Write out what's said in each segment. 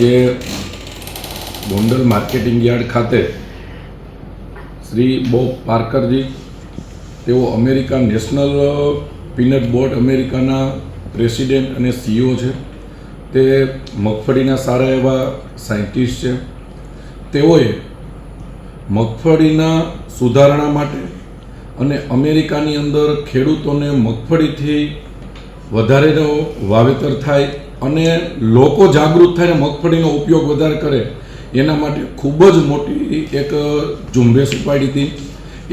આજે Gondal marketing yard ખાતે Shri Bob પાર્કરજી, તેઓ અમેરિકા નેશનલ પીનટ બોર્ડ અમેરિકાના પ્રેસિડેન્ટ અને CEO છે. તે મગફળીના સારા એવા સાયન્ટિસ્ટ છે. તેઓએ મગફળીના સુધારણા માટે અને અમેરિકાની અંદર ખેડૂતોને મગફળીથી વધારેનો વાવેતર થાય અને લોકો જાગૃત થાય, મગફળીનો ઉપયોગ વધારે કરે, એના માટે ખૂબ જ મોટી એક ઝુંબેશ ઉપાડી હતી.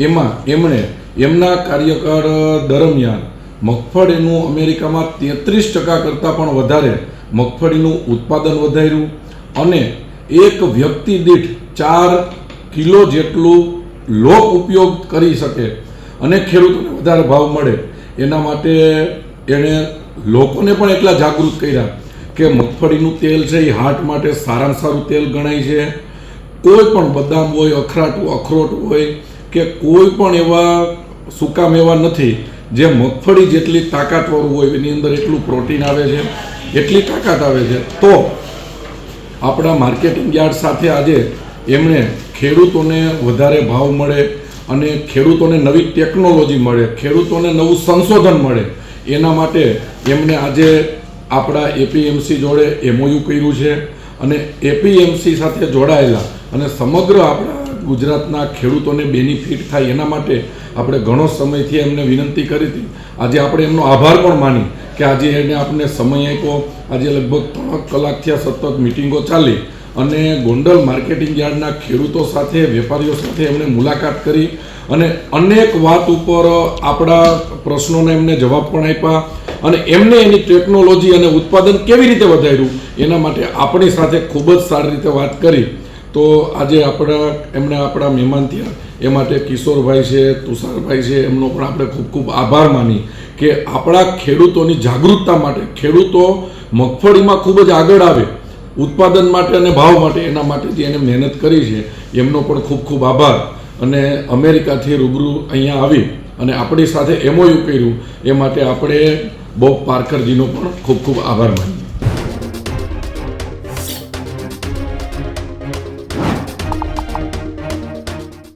એમાં એમણે એમના કાર્યકાળ દરમિયાન મગફળીનું અમેરિકામાં 33% કરતાં પણ વધારે મગફળીનું ઉત્પાદન વધાર્યું અને એક વ્યક્તિ દીઠ 4 કિલો જેટલું લોક ઉપયોગ કરી શકે અને ખેડૂતોને વધારે ભાવ મળે, એના માટે એણે લોકોને પણ એટલા જાગૃત કર્યા કે મગફળીનું તેલ છે એ હાર્ટ માટે સારામાં સારું તેલ ગણાય છે. કોઈ પણ બદામ હોય, અખરોટ હોય કે કોઈ પણ એવા સૂકા મેવા નથી જે મગફળી જેટલી તાકાતવાળું હોય, એની અંદર એટલું પ્રોટીન આવે છે, એટલી તાકાત આવે છે. તો આપણા માર્કેટિંગ યાર્ડ સાથે આજે એમણે ખેડૂતોને વધારે ભાવ મળે અને ખેડૂતોને નવી ટેકનોલોજી મળે, ખેડૂતોને નવું સંશોધન મળે, એના માટે એમણે આજે આપણા APMC જોડે MOU કર્યું છે અને APMC સાથે જોડાયેલા અને સમગ્ર આપણા ગુજરાતના ખેડૂતોને બેનિફિટ થાય એના માટે આપણે ઘણો સમયથી એમને વિનંતી કરી હતી. આજે આપણે એમનો આભાર પણ માની કે આજે એને આપણને સમય આપ્યો. આજે લગભગ 3 કલાકથી સતત મિટિંગો ચાલી અને ગોંડલ માર્કેટિંગ યાર્ડના ખેડૂતો સાથે, વેપારીઓ સાથે એમણે મુલાકાત કરી અને અનેક વાત ઉપર આપણા પ્રશ્નોને એમને જવાબ પણ આપ્યા અને એમને એની ટેકનોલોજી અને ઉત્પાદન કેવી રીતે વધાર્યું એના માટે આપણી સાથે ખૂબ જ સારી રીતે વાત કરી. તો આજે એમણે આપણા મહેમાન થયા, એ માટે કિશોરભાઈ છે, તુષારભાઈ છે, એમનો પણ આપણે ખૂબ ખૂબ આભાર માની કે આપણા ખેડૂતોની જાગૃતતા માટે, ખેડૂતો મગફળીમાં ખૂબ જ આગળ આવે ઉત્પાદન માટે અને ભાવ માટે, એના માટે જે એને મહેનત કરી છે એમનો પણ ખૂબ ખૂબ આભાર. અને અમેરિકાથી રૂબરૂ અહીંયા આવી અને આપણી સાથે MOU કર્યું એ માટે આપણે બોબ પાર્કરજીનો પણ ખૂબ ખૂબ આભાર માનીએ.